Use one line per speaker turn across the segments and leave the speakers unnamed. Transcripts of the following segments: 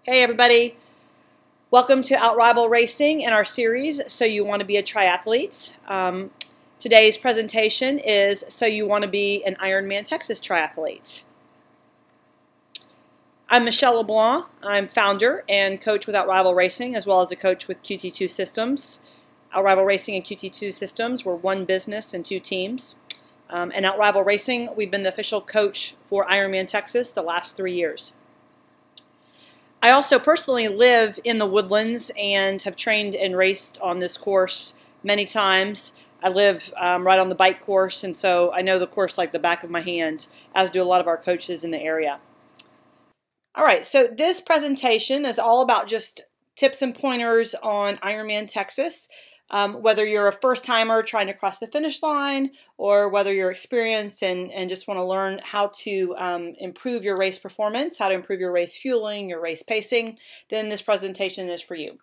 Hey everybody, welcome to Outrival Racing in our series, So You Want to Be a Triathlete. Today's presentation is So You Want to Be an Ironman Texas Triathlete. I'm Michelle LeBlanc. I'm founder and coach with Outrival Racing, as well as a coach with QT2 Systems. Outrival Racing and QT2 Systems, we're one business and two teams. And Outrival Racing, we've been the official coach for Ironman Texas the last 3 years. I also personally live in the Woodlands and have trained and raced on this course many times. I live right on the bike course, and so I know the course like the back of my hand, as do a lot of our coaches in the area. All right, so this presentation is all about just tips and pointers on Ironman Texas. Whether you're a first-timer trying to cross the finish line or whether you're experienced and just want to learn how to improve your race performance, how to improve your race fueling, your race pacing, then this presentation is for you.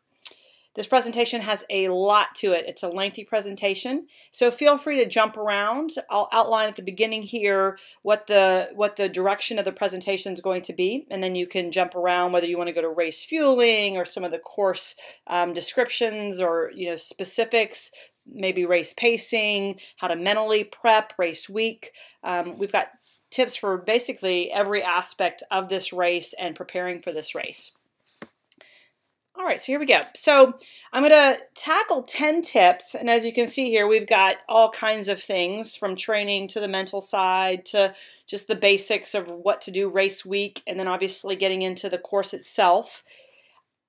This presentation has a lot to it. It's a lengthy presentation, so feel free to jump around. I'll outline at the beginning here what the direction of the presentation is going to be, and then you can jump around whether you want to go to race fueling or some of the course descriptions or specifics, maybe race pacing, how to mentally prep race week. We've got tips for basically every aspect of this race and preparing for this race. All right, so here we go. So I'm going to tackle 10 tips, and as you can see here, we've got all kinds of things from training to the mental side to just the basics of what to do race week, and then obviously getting into the course itself.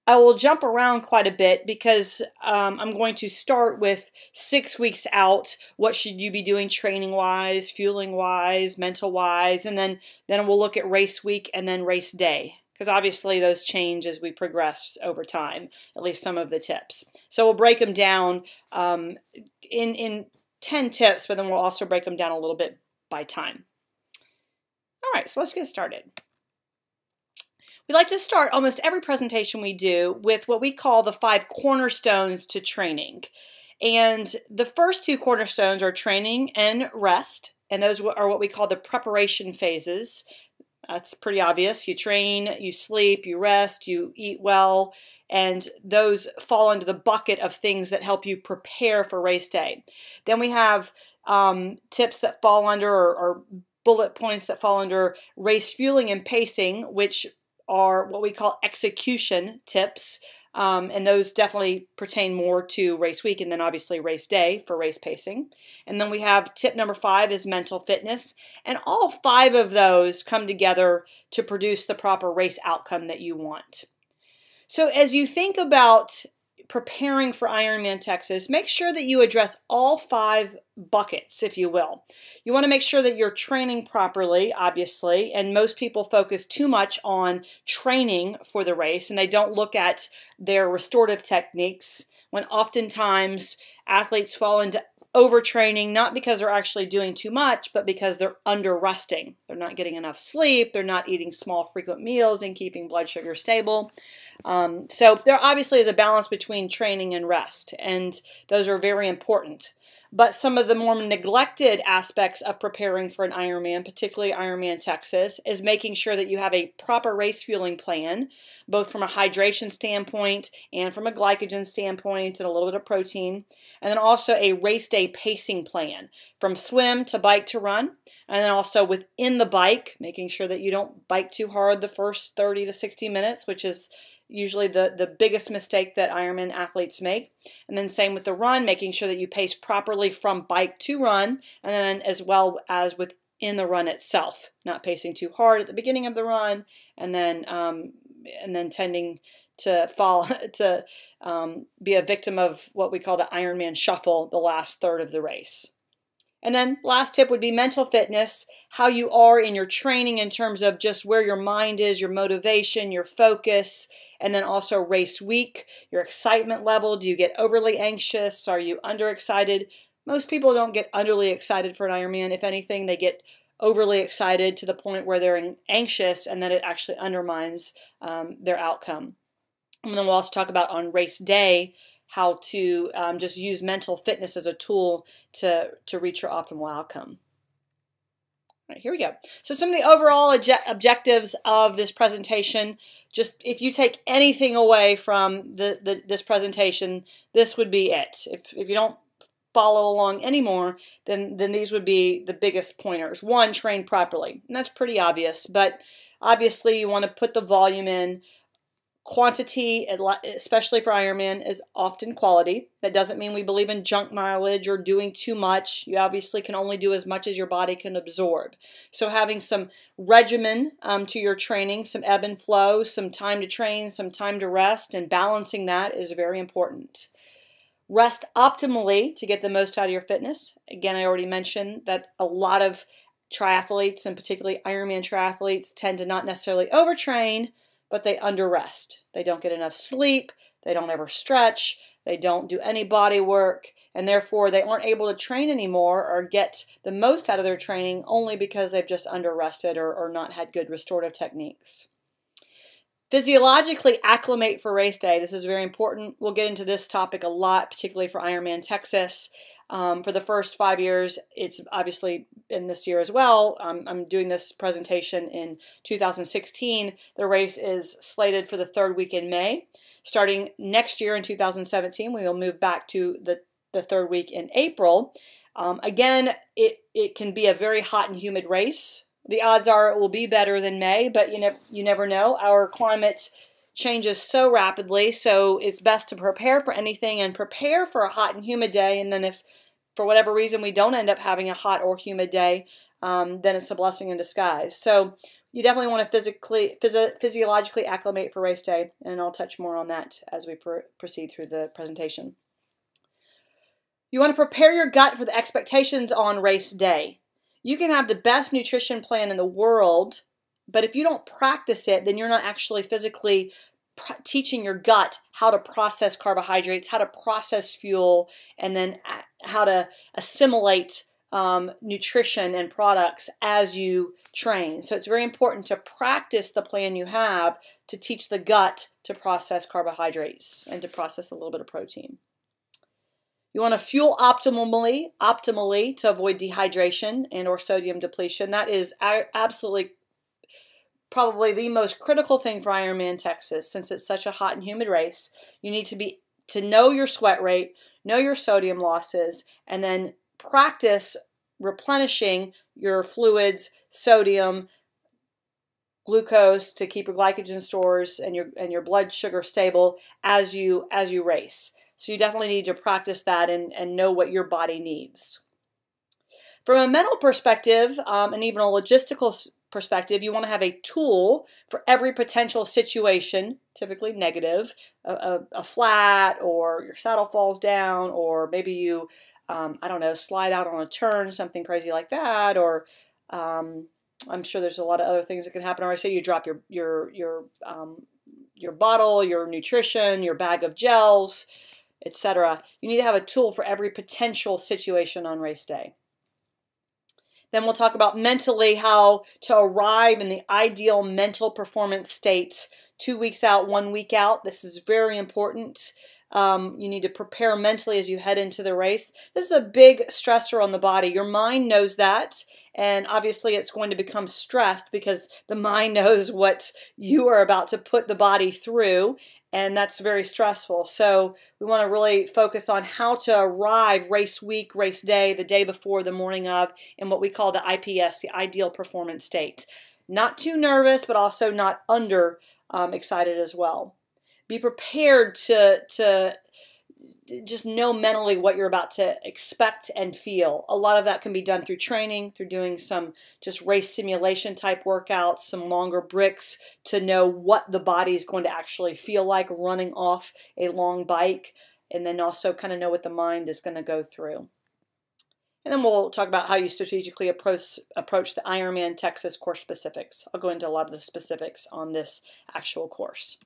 I will jump around quite a bit because I'm going to start with 6 weeks out. What should you be doing training-wise, fueling-wise, mental-wise, and then we'll look at race week and then race day, because obviously those change as we progress over time, at least some of the tips. So we'll break them down in 10 tips, but then we'll also break them down a little bit by time. All right, so let's get started. We like to start almost every presentation we do with what we call the 5 cornerstones to training. And the first 2 cornerstones are training and rest, and those are what we call the preparation phases. That's pretty obvious. You train, you sleep, you rest, you eat well, and those fall into the bucket of things that help you prepare for race day. Then we have tips that fall under, or bullet points that fall under race fueling and pacing, which are what we call execution tips. And those definitely pertain more to race week and then obviously race day for race pacing. And then we have tip number 5 is mental fitness. And all 5 of those come together to produce the proper race outcome that you want. So as you think about preparing for Ironman Texas, make sure that you address all 5 buckets, if you will. You want to make sure that you're training properly, obviously, and most people focus too much on training for the race and they don't look at their restorative techniques, when oftentimes athletes fall into overtraining, not because they're actually doing too much, but because they're under resting. They're not getting enough sleep, they're not eating small frequent meals and keeping blood sugar stable. So there obviously is a balance between training and rest, and those are very important. But some of the more neglected aspects of preparing for an Ironman, particularly Ironman Texas, is making sure that you have a proper race fueling plan, both from a hydration standpoint and from a glycogen standpoint and a little bit of protein. And then also a race day pacing plan, from swim to bike to run. And then also within the bike, making sure that you don't bike too hard the first 30 to 60 minutes, which is usually the biggest mistake that Ironman athletes make. And then same with the run, making sure that you pace properly from bike to run, and then as well as within the run itself, not pacing too hard at the beginning of the run, and then tending to fall to be a victim of what we call the Ironman shuffle, the last third of the race. And then last tip would be mental fitness, how you are in your training in terms of just where your mind is, your motivation, your focus, and then also race week, your excitement level. Do you get overly anxious? Are you underexcited? Most people don't get underly excited for an Ironman. If anything, they get overly excited to the point where they're anxious, and then it actually undermines their outcome. And then we'll also talk about on race day how to just use mental fitness as a tool to reach your optimal outcome. All right, here we go. So some of the overall objectives of this presentation, just if you take anything away from this presentation, this would be it. If you don't follow along anymore, then these would be the biggest pointers. One, train properly. And that's pretty obvious, but obviously you want to put the volume in. Quantity, especially for Ironman, is often quality. That doesn't mean we believe in junk mileage or doing too much. You obviously can only do as much as your body can absorb. So having some regimen to your training, some ebb and flow, some time to train, some time to rest, and balancing that is very important. Rest optimally to get the most out of your fitness. Again, I already mentioned that a lot of triathletes, and particularly Ironman triathletes, tend to not necessarily overtrain, but they under-rest. They don't get enough sleep, they don't ever stretch, they don't do any body work, and therefore they aren't able to train anymore or get the most out of their training only because they've just under-rested or not had good restorative techniques. Physiologically acclimate for race day. This is very important. We'll get into this topic a lot, particularly for Ironman Texas. For the first 5 years, it's obviously in this year as well. I'm doing this presentation in 2016. The race is slated for the third week in May. Starting next year in 2017, we will move back to the third week in April. Again, it can be a very hot and humid race. The odds are it will be better than May, but you never know. Our climate changes so rapidly, so it's best to prepare for anything and prepare for a hot and humid day. And then if for whatever reason we don't end up having a hot or humid day, then it's a blessing in disguise. So you definitely want to physiologically acclimate for race day, and I'll touch more on that as we proceed through the presentation. You want to prepare your gut for the expectations on race day. You can have the best nutrition plan in the world, but if you don't practice it, then you're not actually physically teaching your gut how to process carbohydrates, how to process fuel, and then how to assimilate nutrition and products as you train. So it's very important to practice the plan you have to teach the gut to process carbohydrates and to process a little bit of protein. You want to fuel optimally to avoid dehydration and or sodium depletion. That is absolutely probably the most critical thing for Ironman Texas, since it's such a hot and humid race. You need to know your sweat rate, know your sodium losses, and then practice replenishing your fluids, sodium, glucose to keep your glycogen stores and your blood sugar stable as you race. So you definitely need to practice that and know what your body needs. From a mental perspective and even a logistical perspective, you want to have a tool for every potential situation, typically negative, a flat, or your saddle falls down, or maybe you, I don't know, slide out on a turn, something crazy like that, or I'm sure there's a lot of other things that can happen. Or I say you drop your bottle, your nutrition, your bag of gels, etc. You need to have a tool for every potential situation on race day. Then we'll talk about mentally how to arrive in the ideal mental performance state 2 weeks out, 1 week out. This is very important. You need to prepare mentally as you head into the race. This is a big stressor on the body. Your mind knows that, and obviously it's going to become stressed because the mind knows what you are about to put the body through, and that's very stressful. So we want to really focus on how to arrive race week, race day, the day before, the morning of, in what we call the IPS, the ideal performance state. Not too nervous, but also not under excited as well. Be prepared to just know mentally what you're about to expect and feel. A lot of that can be done through training, through doing some just race simulation type workouts, some longer bricks to know what the body is going to actually feel like running off a long bike, and then also kind of know what the mind is going to go through. And then we'll talk about how you strategically approach the Ironman Texas course specifics. I'll go into a lot of the specifics on this actual course.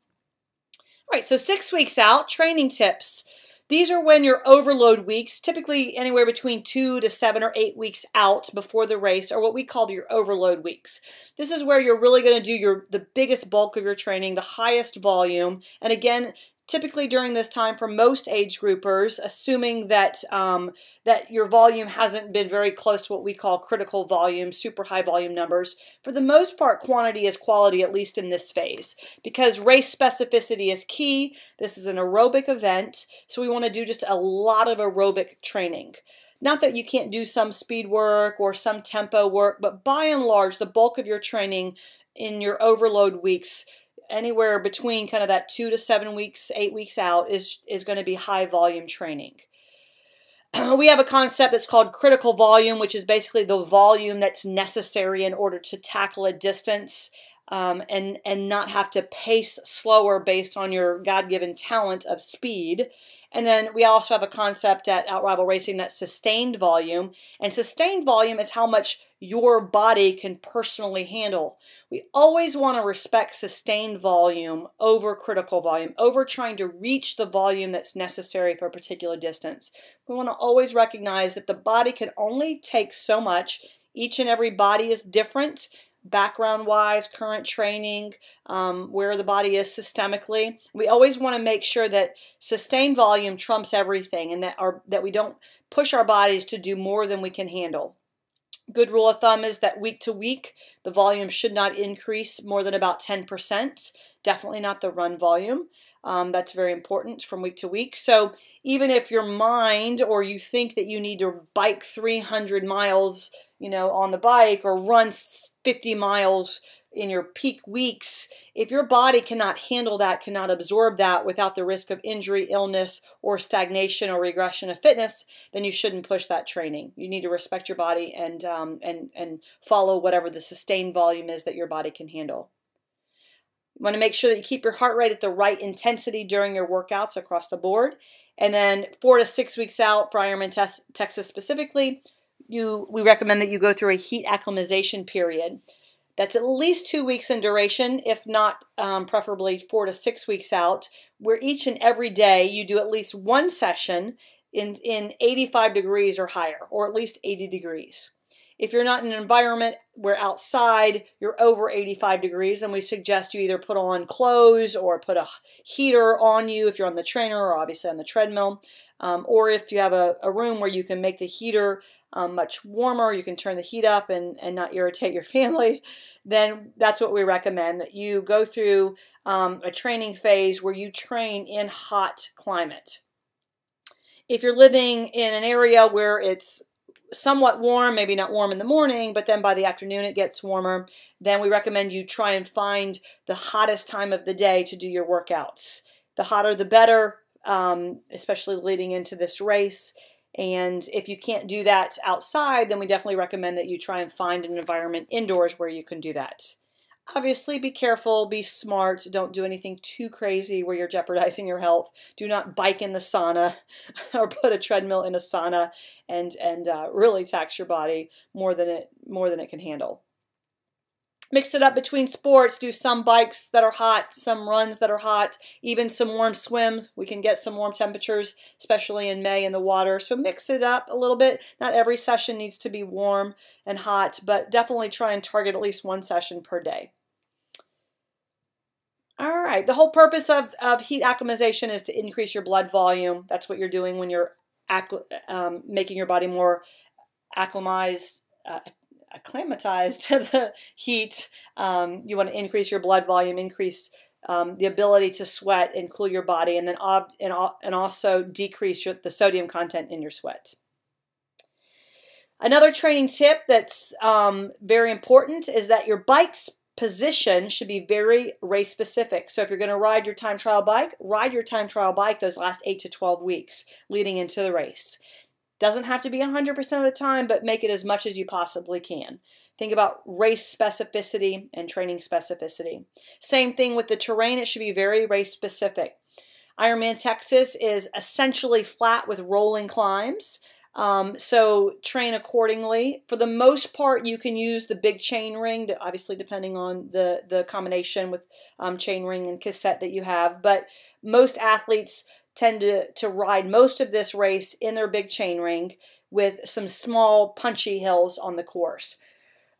All right, so 6 weeks out, training tips. These are when your overload weeks, typically anywhere between 2 to 7 or 8 weeks out before the race, are what we call your overload weeks. This is where you're really going to do the biggest bulk of your training, the highest volume, and again, typically during this time for most age groupers, assuming that that your volume hasn't been very close to what we call critical volume, super high volume numbers. For the most part, quantity is quality, at least in this phase, because race specificity is key. This is an aerobic event, so we want to do just a lot of aerobic training. Not that you can't do some speed work or some tempo work, but by and large, the bulk of your training in your overload weeks, anywhere between kind of that 2 to 7 weeks, 8 weeks out, is going to be high volume training. We have a concept that's called critical volume, which is basically the volume that's necessary in order to tackle a distance and not have to pace slower based on your God-given talent of speed. And then we also have a concept at Outrival Racing that's sustained volume. And sustained volume is how much your body can personally handle. We always want to respect sustained volume over critical volume, over trying to reach the volume that's necessary for a particular distance. We want to always recognize that the body can only take so much. Each and every body is different, background-wise, current training, where the body is systemically. We always want to make sure that sustained volume trumps everything, and that we don't push our bodies to do more than we can handle. Good rule of thumb is that week to week, the volume should not increase more than about 10%. Definitely not the run volume. That's very important from week to week. So even if your mind, or you think that you need to bike 300 miles, on the bike, or run 50 miles in your peak weeks, if your body cannot handle that, cannot absorb that without the risk of injury, illness, or stagnation or regression of fitness, then you shouldn't push that training. You need to respect your body and follow whatever the sustained volume is that your body can handle. You want to make sure that you keep your heart rate at the right intensity during your workouts across the board. And then 4 to 6 weeks out, for Ironman Texas specifically, we recommend that you go through a heat acclimatization period. That's at least 2 weeks in duration, if not preferably 4 to 6 weeks out, where each and every day you do at least one session in 85 degrees or higher, or at least 80 degrees. If you're not in an environment where outside you're over 85 degrees, then we suggest you either put on clothes or put a heater on you if you're on the trainer or obviously on the treadmill. Or if you have a room where you can make the heater much warmer, you can turn the heat up and not irritate your family, then that's what we recommend, that you go through a training phase where you train in hot climate. If you're living in an area where it's somewhat warm, maybe not warm in the morning, but then by the afternoon it gets warmer, then we recommend you try and find the hottest time of the day to do your workouts. The hotter the better, especially leading into this race. And if you can't do that outside, then we definitely recommend that you try and find an environment indoors where you can do that. Obviously, be careful, be smart, don't do anything too crazy where you're jeopardizing your health. Do not bike in the sauna or put a treadmill in a sauna and really tax your body more than it can handle. Mix it up between sports. Do some bikes that are hot, some runs that are hot, even some warm swims. We can get some warm temperatures, especially in May in the water. So mix it up a little bit. Not every session needs to be warm and hot, but definitely try and target at least one session per day. All right, the whole purpose of heat acclimatization is to increase your blood volume. That's what you're doing when you're making your body more acclimatized to the heat. You want to increase your blood volume, increase the ability to sweat and cool your body, and then also decrease the sodium content in your sweat. Another training tip that's very important is that your bike's position should be very race specific. So if you're going to ride your time trial bike, ride your time trial bike those last 8 to 12 weeks leading into the race. Doesn't have to be 100% of the time, but make it as much as you possibly can. Think about race specificity and training specificity. Same thing with the terrain. It should be very race specific. Ironman Texas is essentially flat with rolling climbs. So train accordingly. For the most part, you can use the big chain ring, obviously depending on the combination with chain ring and cassette that you have. But most athletes tend to ride most of this race in their big chain ring with some small punchy hills on the course.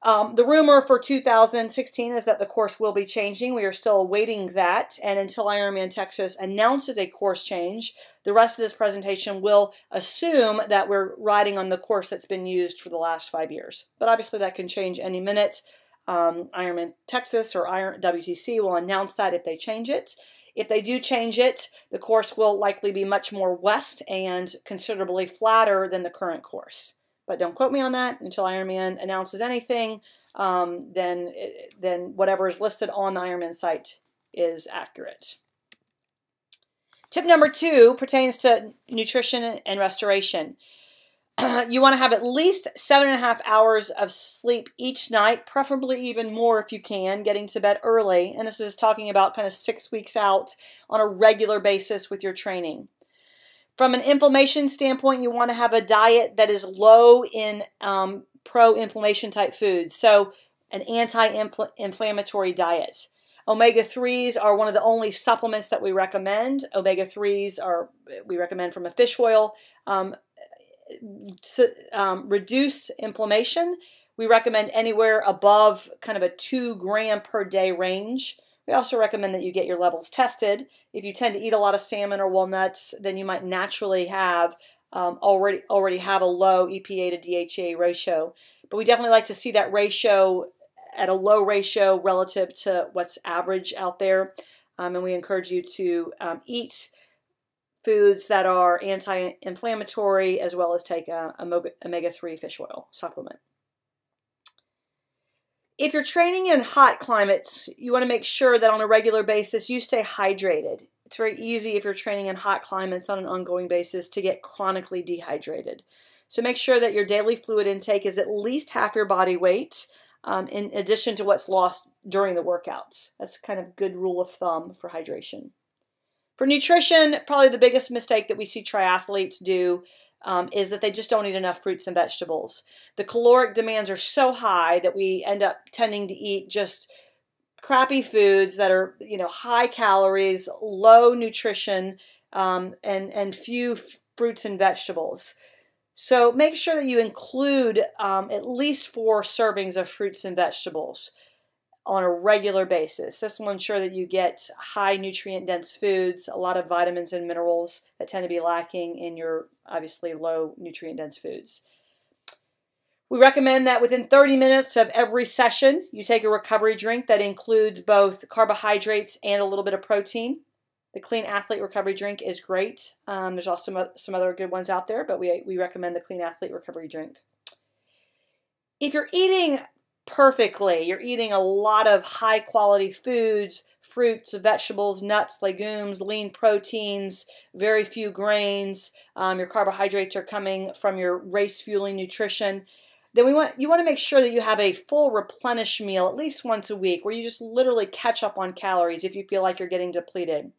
The rumor for 2016 is that the course will be changing. We are still awaiting that, and until Ironman Texas announces a course change, the rest of this presentation will assume that we're riding on the course that's been used for the last 5 years. But obviously that can change any minute. Ironman Texas or WTC will announce that if they change it. If they do change it, the course will likely be much more west and considerably flatter than the current course. But don't quote me on that until Ironman announces anything. Then whatever is listed on the Ironman site is accurate. Tip number 2 pertains to nutrition and restoration. You want to have at least 7.5 hours of sleep each night, preferably even more if you can, getting to bed early. And this is talking about kind of 6 weeks out on a regular basis with your training. From an inflammation standpoint, you want to have a diet that is low in pro-inflammation type foods, so an anti-inflammatory diet. Omega-3s are one of the only supplements that we recommend. Omega-3s we recommend from a fish oil. Reduce inflammation. We recommend anywhere above kind of a 2 gram per day range. We also recommend that you get your levels tested. If you tend to eat a lot of salmon or walnuts, then you might naturally have already have a low EPA to DHEA ratio. But we definitely like to see that ratio at a low ratio relative to what's average out there. And we encourage you to eat foods that are anti-inflammatory, as well as take a omega-3 fish oil supplement. If you're training in hot climates, you want to make sure that on a regular basis you stay hydrated. It's very easy if you're training in hot climates on an ongoing basis to get chronically dehydrated. So make sure that your daily fluid intake is at least half your body weight, in addition to what's lost during the workouts. That's kind of a good rule of thumb for hydration. For nutrition, probably the biggest mistake that we see triathletes do is that they just don't eat enough fruits and vegetables. The caloric demands are so high that we end up tending to eat just crappy foods that are, high calories, low nutrition, and few fruits and vegetables. So make sure that you include at least 4 servings of fruits and vegetables on a regular basis. This will ensure that you get high nutrient dense foods, a lot of vitamins and minerals that tend to be lacking in your obviously low nutrient dense foods. We recommend that within 30 minutes of every session, you take a recovery drink that includes both carbohydrates and a little bit of protein. The Clean Athlete recovery drink is great. There's also some other good ones out there, but we recommend the Clean Athlete recovery drink. If you're eating perfectly, you're eating a lot of high quality foods, fruits, vegetables, nuts, legumes, lean proteins, very few grains, your carbohydrates are coming from your race fueling nutrition, then you want to make sure that you have a full replenish meal at least once a week where you just literally catch up on calories if you feel like you're getting depleted.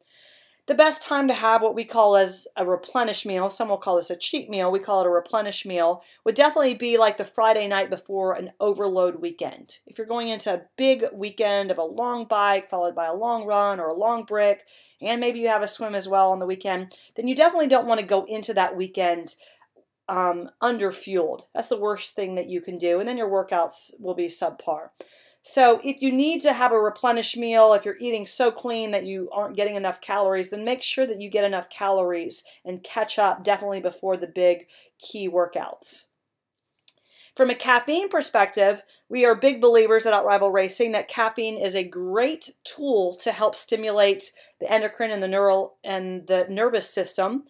The best time to have what we call as a replenish meal, some will call this a cheat meal, we call it a replenish meal, would definitely be like the Friday night before an overload weekend. If you're going into a big weekend of a long bike followed by a long run or a long brick, and maybe you have a swim as well on the weekend, then you definitely don't want to go into that weekend under-fueled. That's the worst thing that you can do, and then your workouts will be subpar. So if you need to have a replenished meal, if you're eating so clean that you aren't getting enough calories, then make sure that you get enough calories and catch up definitely before the big key workouts. From a caffeine perspective, we are big believers at Outrival Racing that caffeine is a great tool to help stimulate the endocrine and the nervous system.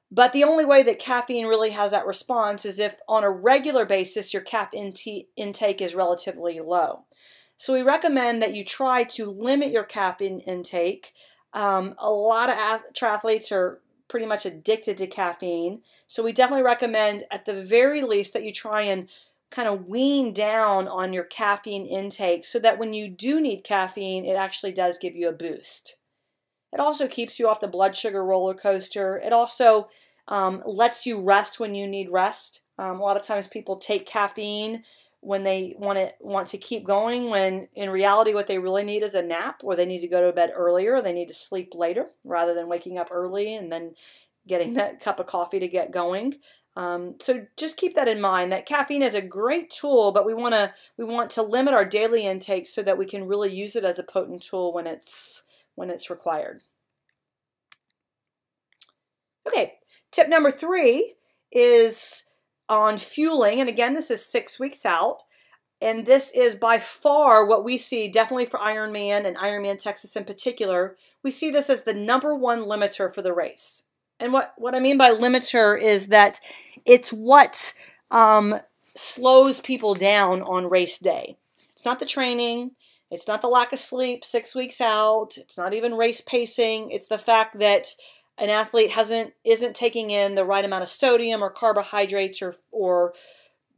But the only way that caffeine really has that response is if on a regular basis your caffeine intake is relatively low. So we recommend that you try to limit your caffeine intake. A lot of triathletes are pretty much addicted to caffeine. So we definitely recommend at the very least that you try and kind of wean down on your caffeine intake so that when you do need caffeine, it actually does give you a boost. It also keeps you off the blood sugar roller coaster. It also lets you rest when you need rest. A lot of times people take caffeine when they want to keep going, when in reality what they really need is a nap, or they need to go to bed earlier, or they need to sleep later rather than waking up early and then getting that cup of coffee to get going. So just keep that in mind, that caffeine is a great tool, but we want to limit our daily intake so that we can really use it as a potent tool when it's required. Okay, tip number 3 is on fueling, and again, this is 6 weeks out, and this is by far what we see, definitely for Ironman and Ironman Texas in particular. We see this as the #1 limiter for the race. And what I mean by limiter is that it's what slows people down on race day. It's not the training. It's not the lack of sleep 6 weeks out. It's not even race pacing. It's the fact that an athlete isn't taking in the right amount of sodium or carbohydrates or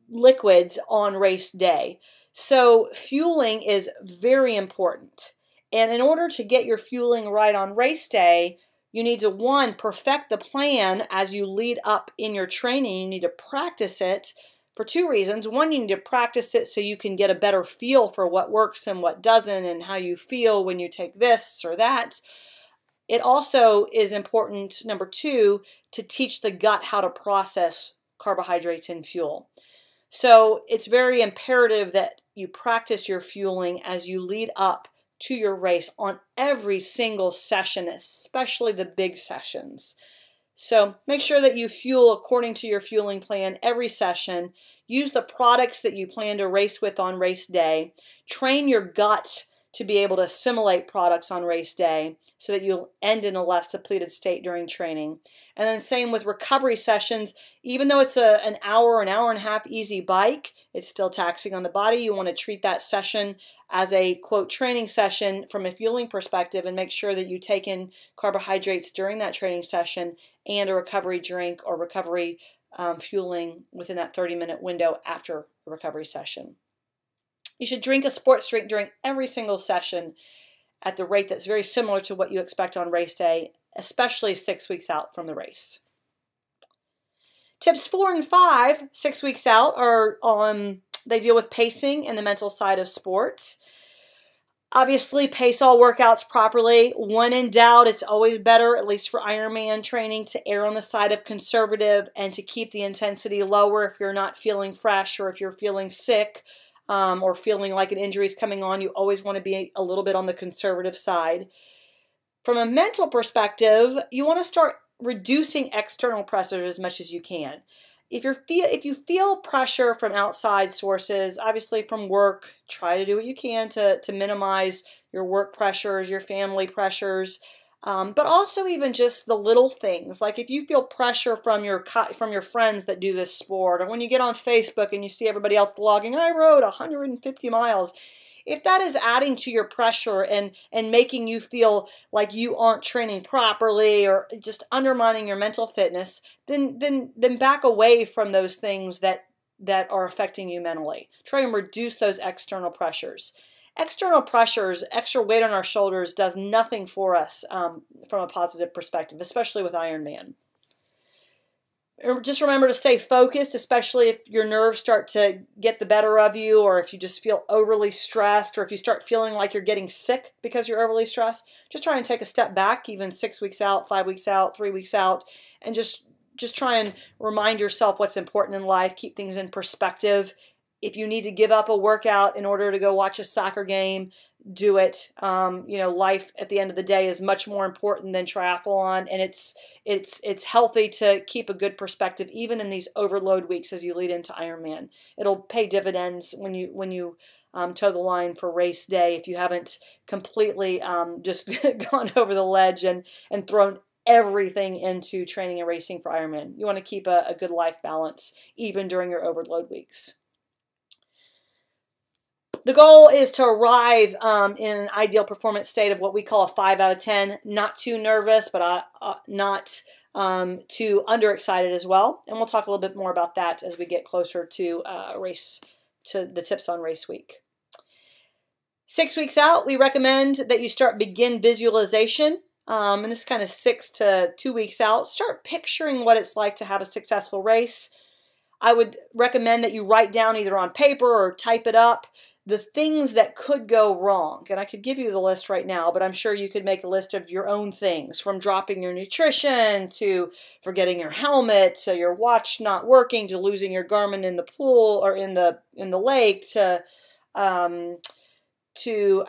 liquids on race day. So fueling is very important. And in order to get your fueling right on race day, you need to, 1, perfect the plan as you lead up in your training. You need to practice it for 2 reasons. 1, you need to practice it so you can get a better feel for what works and what doesn't and how you feel when you take this or that. It also is important, number 2, to teach the gut how to process carbohydrates and fuel. So it's very imperative that you practice your fueling as you lead up to your race on every single session, especially the big sessions. So make sure that you fuel according to your fueling plan every session. Use the products that you plan to race with on race day. Train your gut to be able to assimilate products on race day so that you'll end in a less depleted state during training. And then same with recovery sessions. Even though it's an hour and a half easy bike, it's still taxing on the body. You want to treat that session as a, quote, training session from a fueling perspective and make sure that you take in carbohydrates during that training session and a recovery drink or recovery fueling within that 30-minute window after a recovery session. You should drink a sports drink during every single session at the rate that's very similar to what you expect on race day, especially 6 weeks out from the race. Tips 4 and 5, 6 weeks out, are they deal with pacing and the mental side of sport. Obviously, pace all workouts properly. When in doubt, it's always better, at least for Ironman training, to err on the side of conservative and to keep the intensity lower if you're not feeling fresh or if you're feeling sick. Or feeling like an injury is coming on. You always want to be a little bit on the conservative side. From a mental perspective, you want to start reducing external pressures as much as you can. If you feel pressure from outside sources, obviously from work, try to do what you can to minimize your work pressures, your family pressures, but also even just the little things. Like if you feel pressure from your friends that do this sport, or when you get on Facebook and you see everybody else logging, I rode 150 miles. If that is adding to your pressure and making you feel like you aren't training properly or just undermining your mental fitness, then back away from those things that are affecting you mentally. Try and reduce those external pressures. External pressures, extra weight on our shoulders, does nothing for us from a positive perspective, especially with Ironman. Just remember to stay focused, especially if your nerves start to get the better of you, or if you just feel overly stressed, or if you start feeling like you're getting sick because you're overly stressed. Just try and take a step back, even 6 weeks out, 5 weeks out, 3 weeks out, and just try and remind yourself what's important in life, keep things in perspective. If you need to give up a workout in order to go watch a soccer game, do it. Life at the end of the day is much more important than triathlon, and it's healthy to keep a good perspective even in these overload weeks as you lead into Ironman. It'll pay dividends when you toe the line for race day if you haven't completely just gone over the ledge and thrown everything into training and racing for Ironman. You want to keep a good life balance even during your overload weeks. The goal is to arrive in an ideal performance state of what we call a 5 out of 10. Not too nervous, but not too underexcited as well. And we'll talk a little bit more about that as we get closer to the tips on race week. 6 weeks out, we recommend that you begin visualization. And this is kind of 6 to 2 weeks out. Start picturing what it's like to have a successful race. I would recommend that you write down either on paper or type it up the things that could go wrong. And I could give you the list right now, but I'm sure you could make a list of your own things, from dropping your nutrition to forgetting your helmet to your watch not working to losing your Garmin in the pool or in the lake to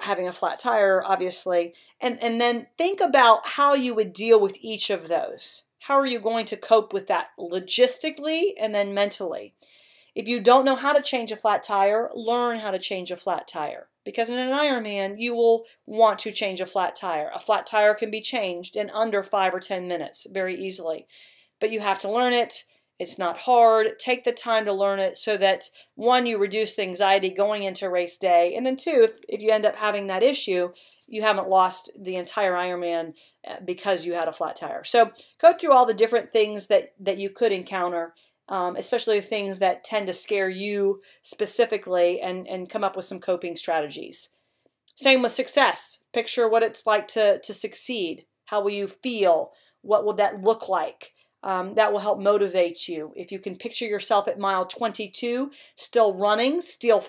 having a flat tire, obviously. And then think about how you would deal with each of those. How are you going to cope with that logistically and then mentally? If you don't know how to change a flat tire, learn how to change a flat tire. Because in an Ironman, you will want to change a flat tire. A flat tire can be changed in under 5 or 10 minutes very easily. But you have to learn it. It's not hard. Take the time to learn it so that, one, you reduce the anxiety going into race day. And then two, if you end up having that issue, you haven't lost the entire Ironman because you had a flat tire. So go through all the different things that you could encounter, especially the things that tend to scare you specifically, and come up with some coping strategies. Same with success. Picture what it's like to succeed. How will you feel? What will that look like? That will help motivate you. If you can picture yourself at mile 22, still running, still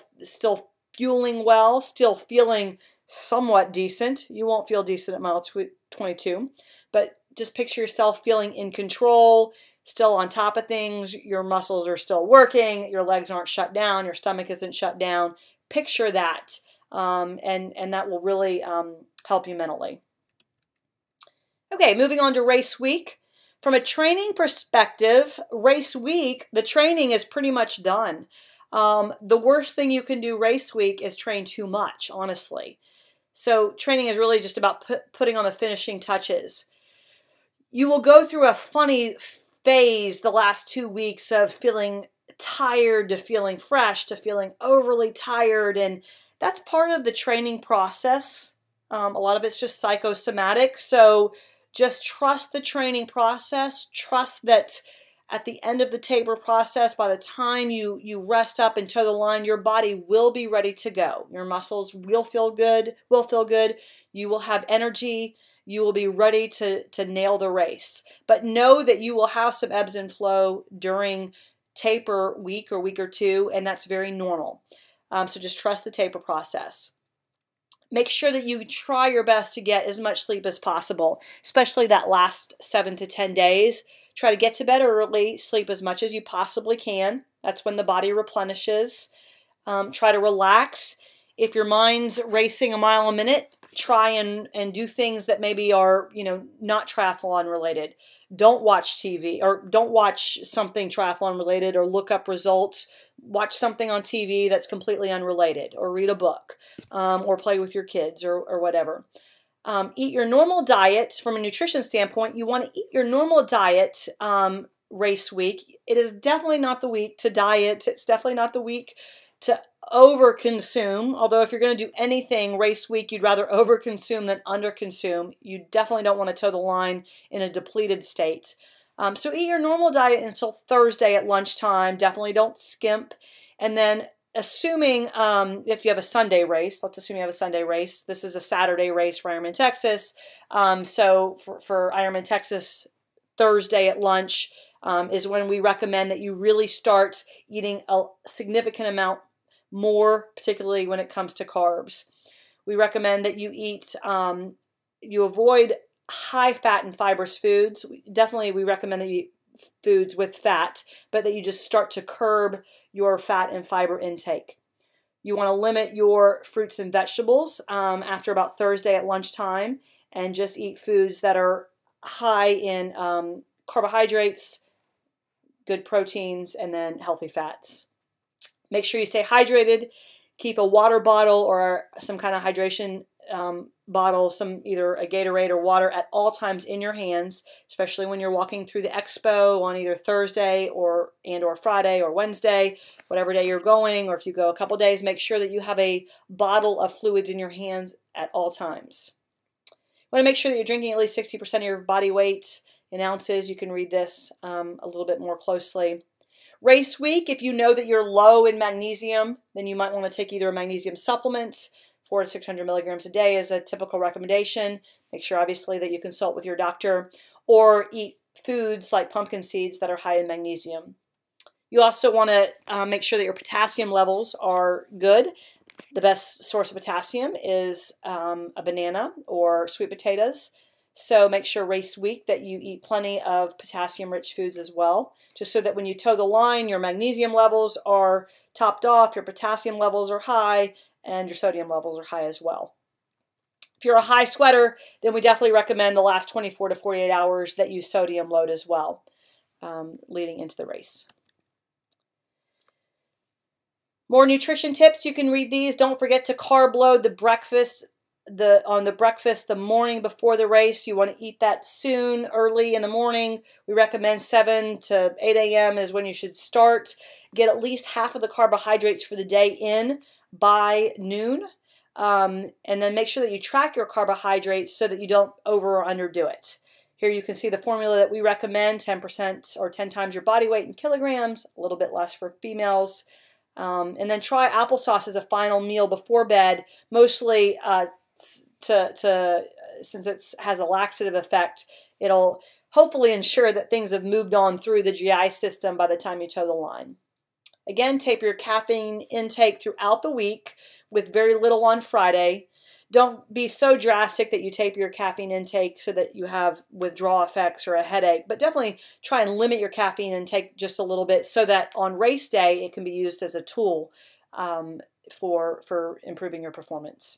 fueling well, still feeling somewhat decent. You won't feel decent at mile 22, but just picture yourself feeling in control, still on top of things. Your muscles are still working. Your legs aren't shut down. Your stomach isn't shut down. Picture that, and that will really help you mentally. Okay, moving on to race week. From a training perspective, race week, the training is pretty much done. The worst thing you can do race week is train too much, honestly. So training is really just about putting on the finishing touches. You will go through a funny phase the last 2 weeks of feeling tired to feeling fresh to feeling overly tired, and that's part of the training process. A lot of it's just psychosomatic, so just trust the training process. Trust that at the end of the taper process, by the time you rest up and toe the line, your body will be ready to go. Your muscles will feel good. You will have energy. You will be ready to nail the race. But know that you will have some ebbs and flow during taper week or week or two, and that's very normal. So just trust the taper process. Make sure that you try your best to get as much sleep as possible, especially that last 7 to 10 days. Try to get to bed early, sleep as much as you possibly can. That's when the body replenishes. Try to relax. If your mind's racing a mile a minute, try and do things that maybe are, not triathlon related. Don't watch TV, or don't watch something triathlon related, or look up results. Watch something on TV that's completely unrelated, or read a book, or play with your kids, or whatever. Eat your normal diet. From a nutrition standpoint, you want to eat your normal diet race week. It is definitely not the week to diet. It's definitely not the week to overconsume. Although if you're going to do anything race week, you'd rather overconsume than underconsume. You definitely don't want to toe the line in a depleted state. So eat your normal diet until Thursday at lunchtime. Definitely don't skimp. And then assuming if you have a Sunday race, let's assume you have a Sunday race. This is a Saturday race for Ironman Texas. So for Ironman Texas, Thursday at lunch is when we recommend that you really start eating a significant amount more, particularly when it comes to carbs. We recommend that you eat, you avoid high fat and fibrous foods. Definitely we recommend that you eat foods with fat, but that you just start to curb your fat and fiber intake. You want to limit your fruits and vegetables after about Thursday at lunchtime, and just eat foods that are high in carbohydrates, good proteins, and then healthy fats. Make sure you stay hydrated. Keep a water bottle or some kind of hydration bottle, either a Gatorade or water at all times in your hands, especially when you're walking through the expo on either Thursday or Friday or Wednesday, whatever day you're going, or if you go a couple days, make sure that you have a bottle of fluids in your hands at all times. You want to make sure that you're drinking at least 60% of your body weight in ounces. You can read this a little bit more closely. Race week, if you know that you're low in magnesium, then you might want to take either a magnesium supplement. 400 to 600 milligrams a day is a typical recommendation. Make sure, obviously, that you consult with your doctor, or eat foods like pumpkin seeds that are high in magnesium. You also want to make sure that your potassium levels are good. The best source of potassium is a banana or sweet potatoes. So make sure race week that you eat plenty of potassium-rich foods as well, just so that when you toe the line, your magnesium levels are topped off, your potassium levels are high, and your sodium levels are high as well. If you're a high sweater, then we definitely recommend the last 24 to 48 hours that you sodium load as well, leading into the race. More nutrition tips, you can read these. Don't forget to carb load the breakfast. The morning before the race. You want to eat that soon, early in the morning. We recommend 7 to 8 a.m. is when you should start. Get at least half of the carbohydrates for the day in by noon. And then make sure that you track your carbohydrates so that you don't over or underdo it. Here you can see the formula that we recommend, 10% or 10 times your body weight in kilograms, a little bit less for females. And then try applesauce as a final meal before bed, mostly since it has a laxative effect. It'll hopefully ensure that things have moved on through the GI system by the time you toe the line. Again, taper your caffeine intake throughout the week with very little on Friday. Don't be so drastic that you taper your caffeine intake so that you have withdrawal effects or a headache, but definitely try and limit your caffeine intake just a little bit so that on race day it can be used as a tool for improving your performance.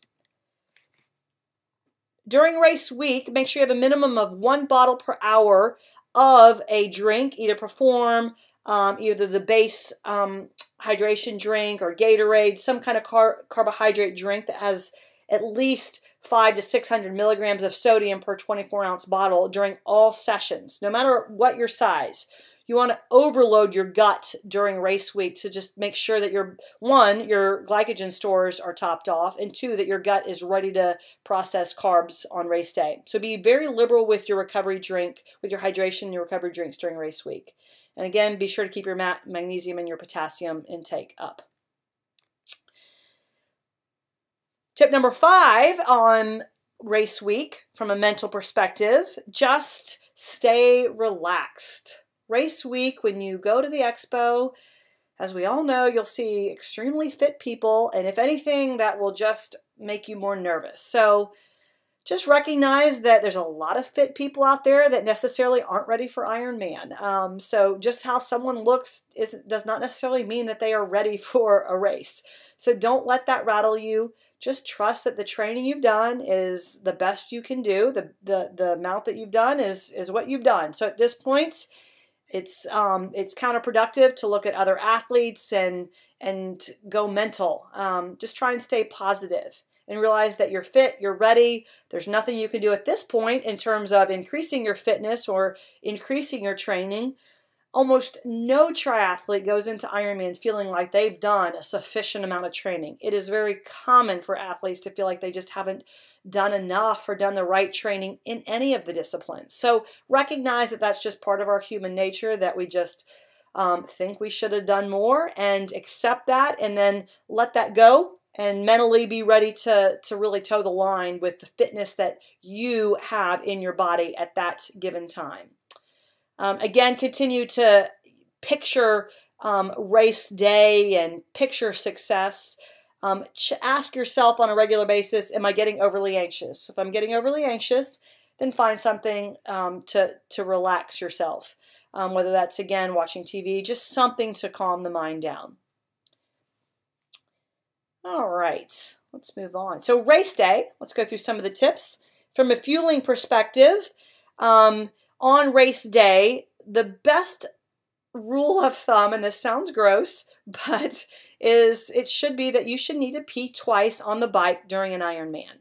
During race week, make sure you have a minimum of 1 bottle per hour of a drink, either Perform, either the base hydration drink or Gatorade, some kind of carbohydrate drink that has at least 500 to 600 milligrams of sodium per 24-ounce bottle during all sessions, no matter what your size. You want to overload your gut during race week to just make sure that your glycogen stores are topped off, and 2, that your gut is ready to process carbs on race day. So be very liberal with your recovery drink, with your hydration and your recovery drinks during race week. And again, be sure to keep your magnesium and your potassium intake up. Tip number 5 on race week from a mental perspective, just stay relaxed. Race week, when you go to the expo, as we all know, you'll see extremely fit people, and if anything, that will just make you more nervous. So just recognize that there's a lot of fit people out there that necessarily aren't ready for Ironman. So just how someone looks does not necessarily mean that they are ready for a race. So don't let that rattle you. Just trust that the training you've done is the best you can do. The amount that you've done is what you've done. So at this point, it's counterproductive to look at other athletes and go mental. Just try and stay positive and realize that you're fit, you're ready. There's nothing you can do at this point in terms of increasing your fitness or increasing your training. Almost no triathlete goes into Ironman feeling like they've done a sufficient amount of training. It is very common for athletes to feel like they just haven't done enough or done the right training in any of the disciplines. So recognize that that's just part of our human nature, that we just think we should have done more, and accept that, and then let that go and mentally be ready to really toe the line with the fitness that you have in your body at that given time. Again, continue to picture race day and picture success. Ask yourself on a regular basis, am I getting overly anxious? If I'm getting overly anxious, then find something to relax yourself. Whether that's, again, watching TV, just something to calm the mind down. All right, let's move on. So race day, let's go through some of the tips. From a fueling perspective, on race day, the best rule of thumb, and this sounds gross, but it should be that you should need to pee twice on the bike during an Ironman.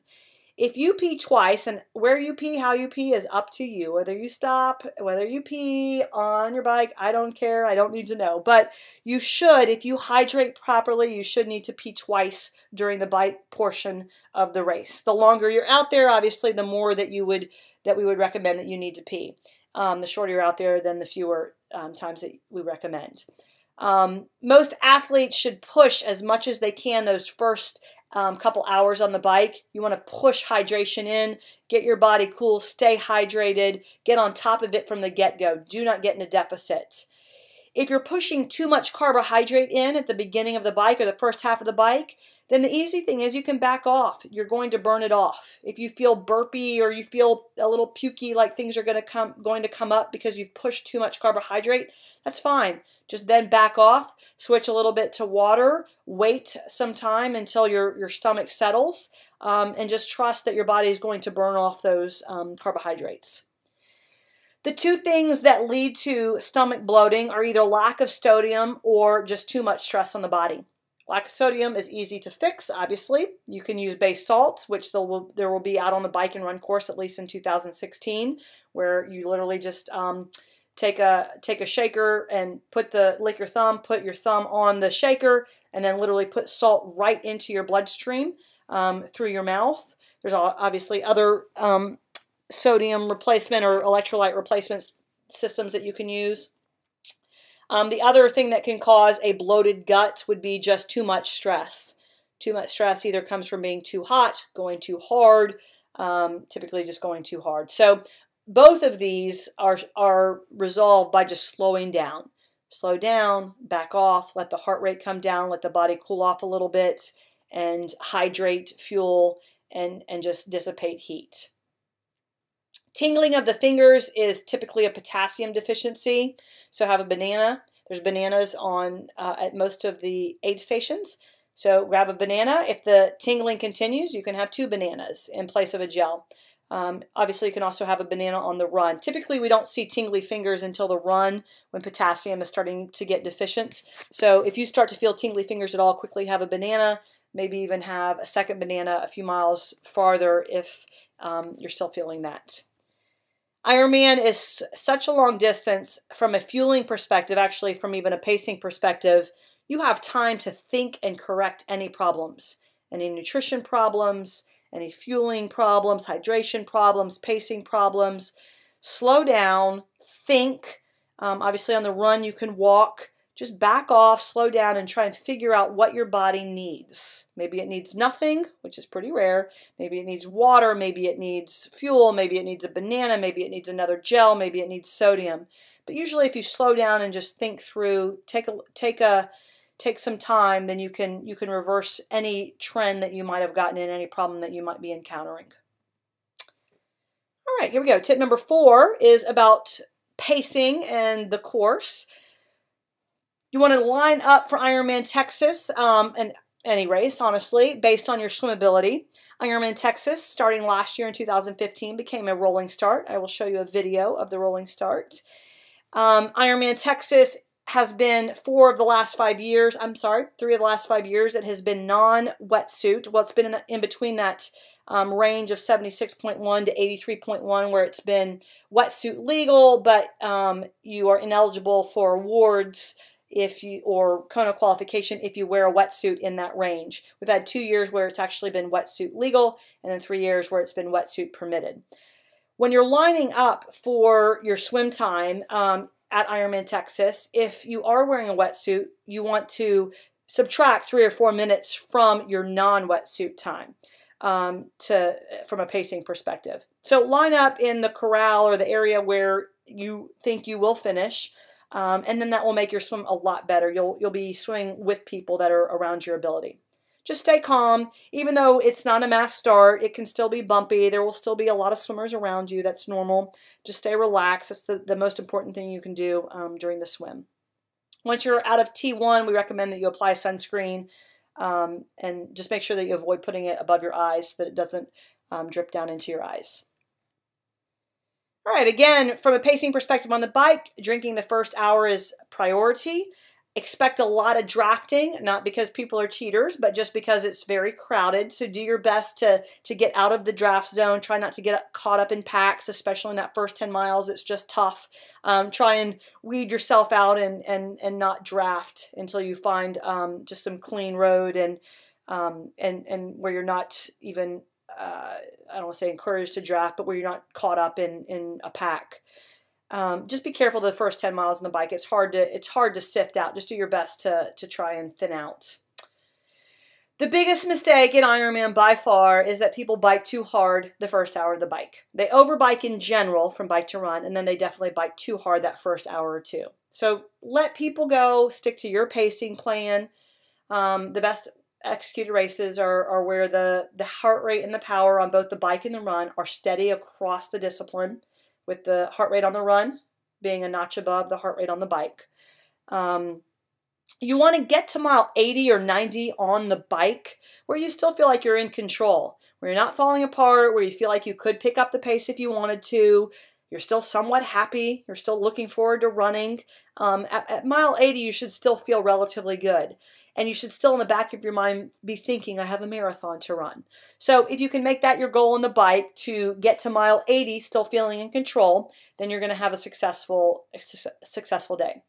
If you pee twice, and where you pee, how you pee is up to you. Whether you stop, whether you pee on your bike, I don't care. I don't need to know. But you should, if you hydrate properly, you should need to pee twice during the bike portion of the race. The longer you're out there, obviously, the more that we would recommend that you need to pee. The shorter you're out there, then the fewer times that we recommend. Most athletes should push as much as they can those first couple hours on the bike. You want to push hydration in, get your body cool, stay hydrated, get on top of it from the get-go. Do not get in a deficit. If you're pushing too much carbohydrate in at the beginning of the bike or the first half of the bike, then the easy thing is you can back off. You're going to burn it off. If you feel burpy or you feel a little pukey, like things are going to come up because you've pushed too much carbohydrate, that's fine. Just then back off, switch a little bit to water, wait some time until your stomach settles, and just trust that your body is going to burn off those carbohydrates. The two things that lead to stomach bloating are either lack of sodium or just too much stress on the body. Lack of sodium is easy to fix, obviously. You can use base salts, which there will be out on the Bike and Run course, at least in 2016, where you literally just take a shaker and lick your thumb, put your thumb on the shaker, and then literally put salt right into your bloodstream through your mouth. There's obviously other sodium replacement or electrolyte replacement systems that you can use. The other thing that can cause a bloated gut would be just too much stress. Too much stress either comes from being too hot, going too hard, typically just going too hard. So both of these are resolved by just slowing down. Slow down, back off, let the heart rate come down, let the body cool off a little bit, and hydrate, fuel, and just dissipate heat. Tingling of the fingers is typically a potassium deficiency, so have a banana. There's bananas on at most of the aid stations, so grab a banana. If the tingling continues, you can have 2 bananas in place of a gel. Obviously, you can also have a banana on the run. Typically, we don't see tingly fingers until the run when potassium is starting to get deficient. So if you start to feel tingly fingers at all, quickly have a banana, maybe even have a second banana a few miles farther if you're still feeling that. Ironman is such a long distance from a fueling perspective, actually from even a pacing perspective. You have time to think and correct any problems, any nutrition problems, any fueling problems, hydration problems, pacing problems. Slow down, think. Obviously on the run you can walk. Just back off, slow down, and try and figure out what your body needs. Maybe it needs nothing, which is pretty rare. Maybe it needs water. Maybe it needs fuel. Maybe it needs a banana. Maybe it needs another gel. Maybe it needs sodium. But usually if you slow down and just think through, take some time, then you can reverse any trend that you might have gotten in, any problem that you might be encountering. All right, here we go. Tip number 4 is about pacing and the course. You want to line up for Ironman Texas and any race, honestly, based on your swim ability. Ironman Texas, starting last year in 2015, became a rolling start. I will show you a video of the rolling start. Ironman Texas has been 3 of the last 5 years, it has been non-wetsuit. Well, it's been in between that range of 76.1 to 83.1 where it's been wetsuit legal, but you are ineligible for awards or Kona qualification if you wear a wetsuit in that range. We've had 2 years where it's actually been wetsuit legal, and then 3 years where it's been wetsuit permitted. When you're lining up for your swim time at Ironman Texas, if you are wearing a wetsuit, you want to subtract 3 or 4 minutes from your non-wetsuit time from a pacing perspective. So line up in the corral or the area where you think you will finish. And then that will make your swim a lot better. You'll be swimming with people that are around your ability. Just stay calm. Even though it's not a mass start, it can still be bumpy. There will still be a lot of swimmers around you. That's normal. Just stay relaxed. That's the most important thing you can do during the swim. Once you're out of T1, we recommend that you apply sunscreen and just make sure that you avoid putting it above your eyes so that it doesn't drip down into your eyes. All right, again, from a pacing perspective on the bike, drinking the first hour is priority. Expect a lot of drafting, not because people are cheaters, but just because it's very crowded. So do your best to get out of the draft zone. Try not to get caught up in packs, especially in that first 10 miles. It's just tough. Try and weed yourself out and not draft until you find just some clean road and where you're not even I don't want to say encouraged to draft, but where you're not caught up in a pack. Just be careful the first 10 miles on the bike. It's hard to sift out. Just do your best to try and thin out. The biggest mistake in Ironman by far is that people bike too hard the first hour of the bike. They overbike in general from bike to run, and then they definitely bike too hard that first hour or two. So let people go. Stick to your pacing plan. The best executed races are where the heart rate and the power on both the bike and the run are steady across the discipline, with the heart rate on the run being a notch above the heart rate on the bike. You want to get to mile 80 or 90 on the bike where you still feel like you're in control, where you're not falling apart, where you feel like you could pick up the pace if you wanted to. You're still somewhat happy. You're still looking forward to running. At mile 80, you should still feel relatively good. And you should still in the back of your mind be thinking, I have a marathon to run. So if you can make that your goal on the bike to get to mile 80 still feeling in control, then you're going to have a successful day.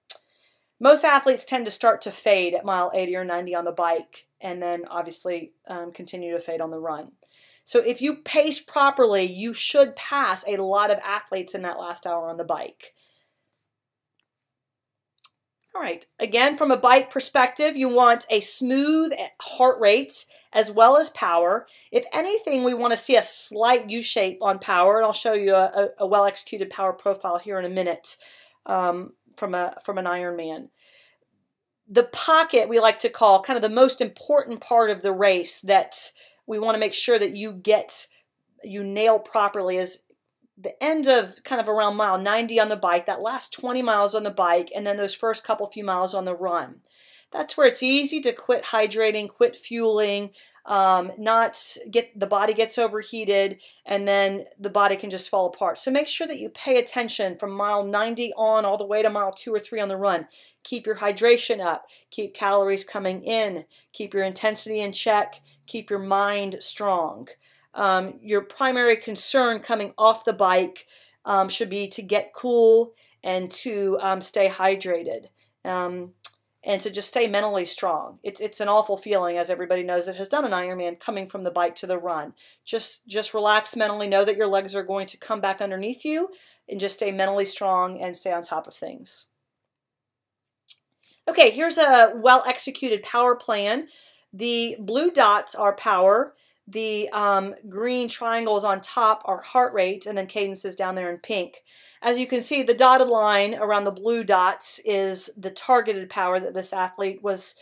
Most athletes tend to start to fade at mile 80 or 90 on the bike, and then obviously continue to fade on the run. So if you pace properly, you should pass a lot of athletes in that last hour on the bike. All right, again, from a bike perspective, you want a smooth heart rate as well as power. If anything, we want to see a slight U-shape on power, and I'll show you a well-executed power profile here in a minute from an Ironman. The pocket we like to call kind of the most important part of the race that we want to make sure that you nail properly is the end of kind of around mile 90 on the bike, that last 20 miles on the bike, and then those first few miles on the run. That's where it's easy to quit hydrating, quit fueling, the body gets overheated, and then the body can just fall apart. So make sure that you pay attention from mile 90 on all the way to mile 2 or 3 on the run. Keep your hydration up, keep calories coming in, keep your intensity in check, keep your mind strong. Your primary concern coming off the bike should be to get cool and to stay hydrated. And to just stay mentally strong. It's an awful feeling, as everybody knows that has done an Ironman, coming from the bike to the run. Just relax mentally, know that your legs are going to come back underneath you, and just stay mentally strong and stay on top of things. Okay, here's a well-executed power plan. The blue dots are power. The green triangles on top are heart rate, and then cadence is down there in pink. As you can see, the dotted line around the blue dots is the targeted power that this athlete was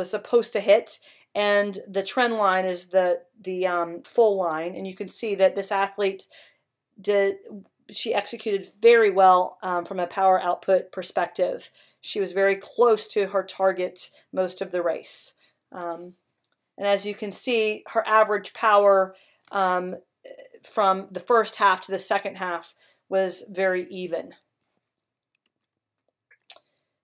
supposed to hit, and the trend line is the full line. And you can see that this athlete she executed very well from a power output perspective. She was very close to her target most of the race. And as you can see, her average power from the first half to the second half was very even.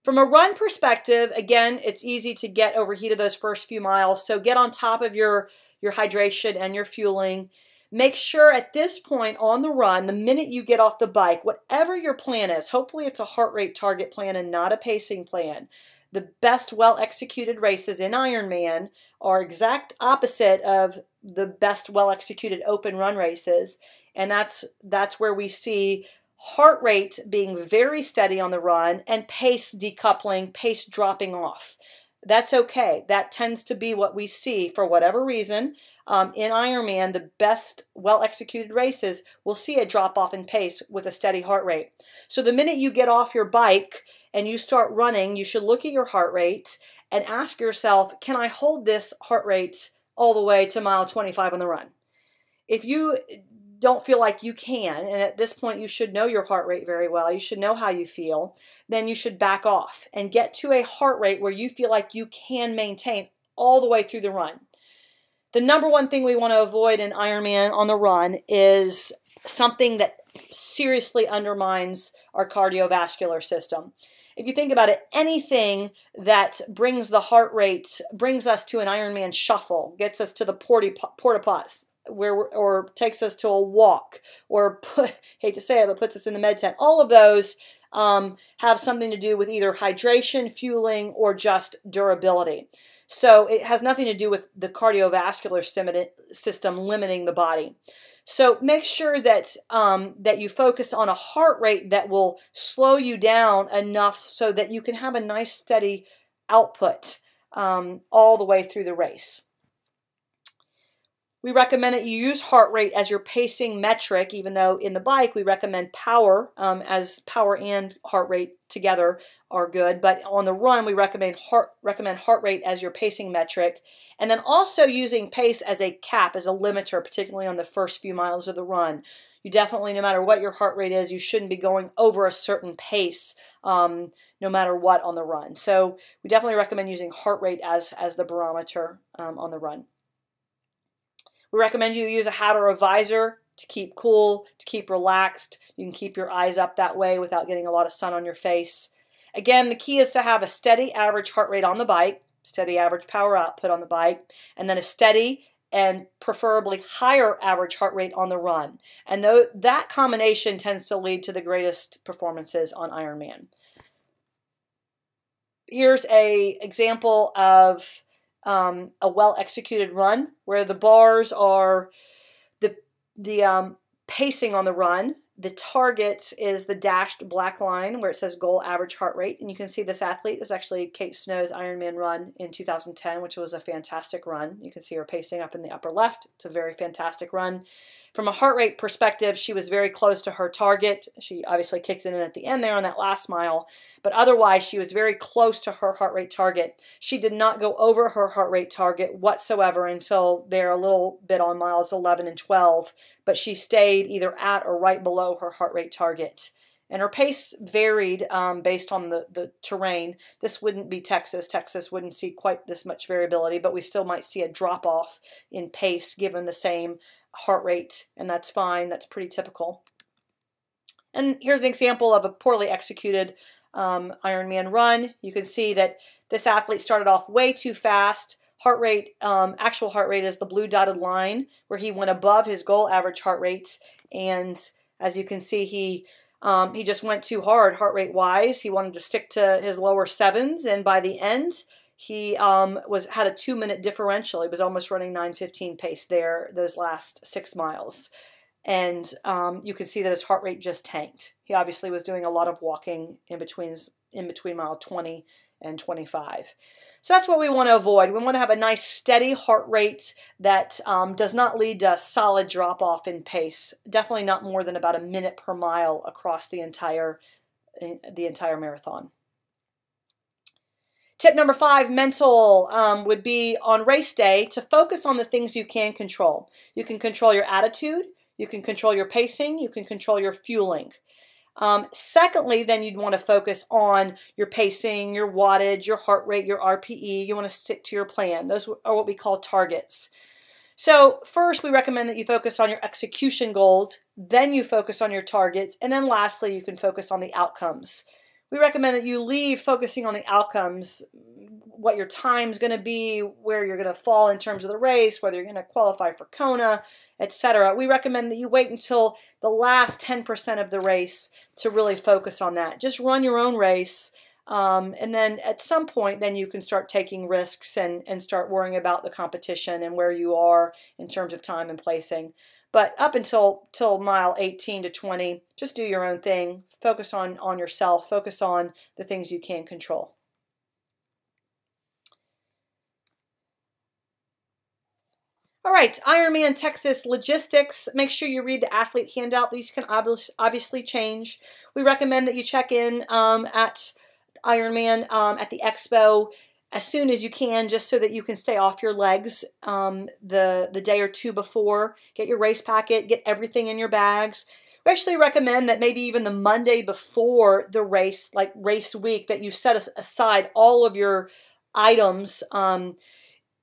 From a run perspective, again, it's easy to get overheated those first few miles, so get on top of your hydration and your fueling. Make sure at this point on the run, the minute you get off the bike, whatever your plan is, hopefully it's a heart rate target plan and not a pacing plan. The best well-executed races in Ironman are exact opposite of the best well-executed open run races. And that's where we see heart rate being very steady on the run and pace decoupling, pace dropping off. That's okay. That tends to be what we see for whatever reason. In Ironman, the best well-executed races will see a drop-off in pace with a steady heart rate. So the minute you get off your bike and you start running, you should look at your heart rate and ask yourself, can I hold this heart rate all the way to mile 25 on the run? If you don't feel like you can, and at this point you should know your heart rate very well, you should know how you feel, then you should back off and get to a heart rate where you feel like you can maintain all the way through the run. The number one thing we want to avoid in Ironman on the run is something that seriously undermines our cardiovascular system. If you think about it, anything that brings the heart rate, brings us to an Ironman shuffle, gets us to the porta pots, or takes us to a walk, or hate to say it, but puts us in the med tent. All of those have something to do with either hydration, fueling, or just durability. So it has nothing to do with the cardiovascular system limiting the body. So make sure that that you focus on a heart rate that will slow you down enough so that you can have a nice steady output all the way through the race. We recommend that you use heart rate as your pacing metric, even though in the bike we recommend power, as power and heart rate together are good. But on the run, we recommend heart rate as your pacing metric. And then also using pace as a cap, as a limiter, particularly on the first few miles of the run. You definitely, no matter what your heart rate is, you shouldn't be going over a certain pace no matter what on the run. So we definitely recommend using heart rate as the barometer on the run. We recommend you use a hat or a visor to keep cool, to keep relaxed. You can keep your eyes up that way without getting a lot of sun on your face. Again, the key is to have a steady average heart rate on the bike, steady average power output on the bike, and then a steady and preferably higher average heart rate on the run. And that combination tends to lead to the greatest performances on Ironman. Here's an example of a well-executed run where the bars are the pacing on the run. The target is the dashed black line where it says goal average heart rate. And you can see this athlete is actually Kate Snow's Ironman run in 2010, which was a fantastic run. You can see her pacing up in the upper left. It's a very fantastic run. From a heart rate perspective, she was very close to her target. She obviously kicked it in at the end there on that last mile, but otherwise she was very close to her heart rate target. She did not go over her heart rate target whatsoever until there a little bit on miles 11 and 12, but she stayed either at or right below her heart rate target. And her pace varied based on the terrain. This wouldn't be Texas. Texas wouldn't see quite this much variability, but we still might see a drop-off in pace given the same heart rate, and that's fine. That's pretty typical. And here's an example of a poorly executed Ironman run. You can see that this athlete started off way too fast. Heart rate, actual heart rate is the blue dotted line where he went above his goal average heart rate, and as you can see, he just went too hard heart rate wise. He wanted to stick to his lower sevens, and by the end he had a 2-minute differential. He was almost running 9:15 pace there those last 6 miles. And you can see that his heart rate just tanked. He obviously was doing a lot of walking in between mile 20 and 25. So that's what we want to avoid. We want to have a nice steady heart rate that does not lead to a solid drop-off in pace. Definitely not more than about a minute per mile across the entire marathon. Tip number 5, mental, would be on race day to focus on the things you can control. You can control your attitude, you can control your pacing, you can control your fueling. Secondly, then you'd want to focus on your pacing, your wattage, your heart rate, your RPE. You want to stick to your plan. Those are what we call targets. So first, we recommend that you focus on your execution goals, then you focus on your targets, and then lastly, you can focus on the outcomes. We recommend that you leave focusing on the outcomes, what your time's going to be, where you're going to fall in terms of the race, whether you're going to qualify for Kona, etc. We recommend that you wait until the last 10% of the race to really focus on that. Just run your own race, and then at some point, then you can start taking risks and start worrying about the competition and where you are in terms of time and placing. But up until mile 18 to 20, just do your own thing. Focus on yourself. Focus on the things you can control. All right, Ironman Texas logistics. Make sure you read the athlete handout. These can obviously change. We recommend that you check in at Ironman at the expo as soon as you can, just so that you can stay off your legs the day or two before. Get your race packet, get everything in your bags. We actually recommend that maybe even the Monday before the race, like race week, that you set aside all of your items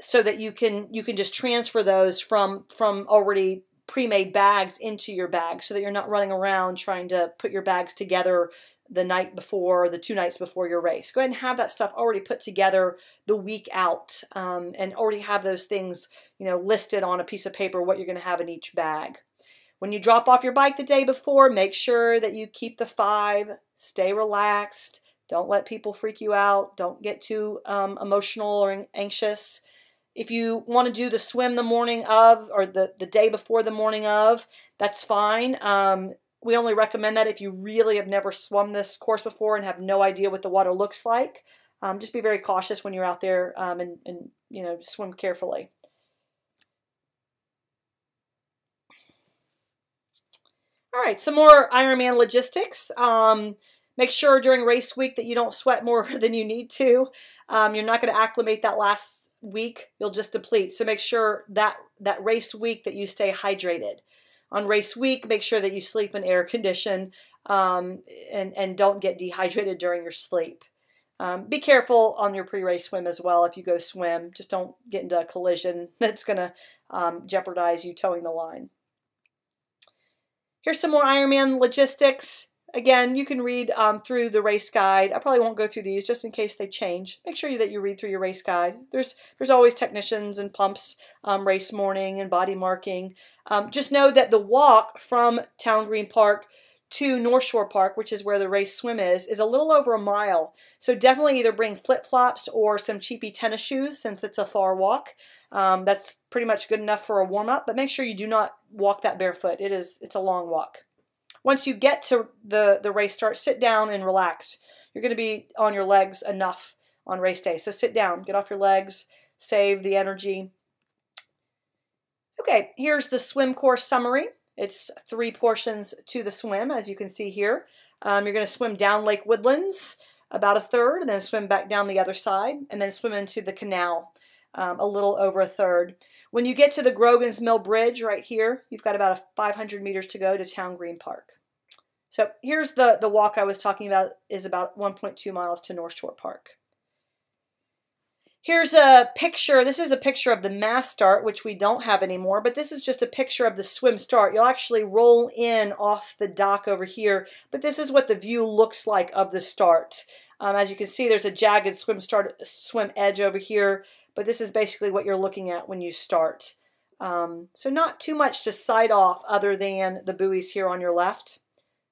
so that you can just transfer those from already pre-made bags into your bags, so that you're not running around trying to put your bags together the night before, the 2 nights before your race. Go ahead and have that stuff already put together the week out, and already have those things, listed on a piece of paper, what you're going to have in each bag. When you drop off your bike the day before, make sure that you keep the 5, stay relaxed, don't let people freak you out, don't get too emotional or anxious. If you want to do the swim the morning of, or the day before the morning of, that's fine. We only recommend that if you really have never swum this course before and have no idea what the water looks like. Just be very cautious when you're out there and swim carefully. All right, some more Ironman logistics. Make sure during race week that you don't sweat more than you need to. You're not going to acclimate that last week. You'll just deplete. So make sure that race week that you stay hydrated. On race week, make sure that you sleep in air condition and don't get dehydrated during your sleep. Be careful on your pre-race swim as well. If you go swim, just don't get into a collision that's going to jeopardize you towing the line. Here's some more Ironman logistics. Again, you can read through the race guide. I probably won't go through these just in case they change. Make sure that you read through your race guide. There's always technicians and pumps, race morning and body marking. Just know that the walk from Town Green Park to North Shore Park, which is where the race swim is a little over a mile. So definitely either bring flip-flops or some cheapy tennis shoes since it's a far walk. That's pretty much good enough for a warm-up, but make sure you do not walk that barefoot. It's a long walk. Once you get to the race start, sit down and relax. You're going to be on your legs enough on race day. So sit down, get off your legs, save the energy. Okay, here's the swim course summary. It's 3 portions to the swim, as you can see here. You're going to swim down Lake Woodlands about a third, and then swim back down the other side, and then swim into the canal a little over a third. When you get to the Grogan's Mill Bridge right here, you've got about 500 meters to go to Town Green Park. So here's the walk I was talking about, is about 1.2 miles to North Shore Park. Here's a picture. This is a picture of the mass start, which we don't have anymore, but this is just a picture of the swim start. You'll actually roll in off the dock over here, but this is what the view looks like of the start. As you can see, there's a jagged swim edge over here, but this is basically what you're looking at when you start. So not too much to sight off other than the buoys here on your left.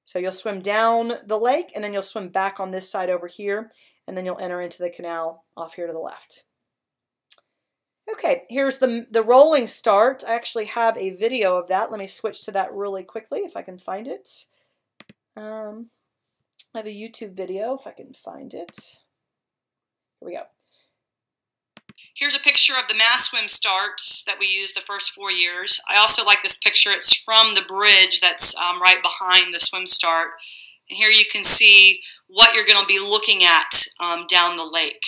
So you'll swim down the lake, and then you'll swim back on this side over here, and then you'll enter into the canal off here to the left. Okay, here's the rolling start. I actually have a video of that. Let me switch to that really quickly if I can find it. I have a YouTube video if I can find it. Here we go. Here's a picture of the mass swim starts that we used the first 4 years. I also like this picture. It's from the bridge that's right behind the swim start. And here you can see what you're going to be looking at down the lake.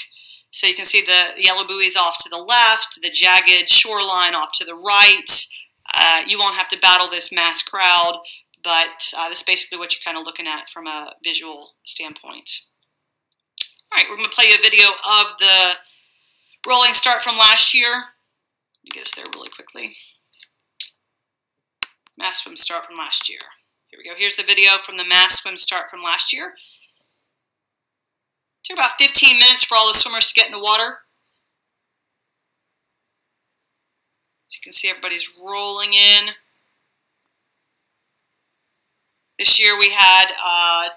So you can see the yellow buoys off to the left, the jagged shoreline off to the right. You won't have to battle this mass crowd, but that's basically what you're kind of looking at from a visual standpoint. All right, we're going to play a video of the rolling start from last year. Let me get us there really quickly. Mass swim start from last year. Here we go. Here's the video from the mass swim start from last year. It took about 15 minutes for all the swimmers to get in the water. As you can see, everybody's rolling in. This year we had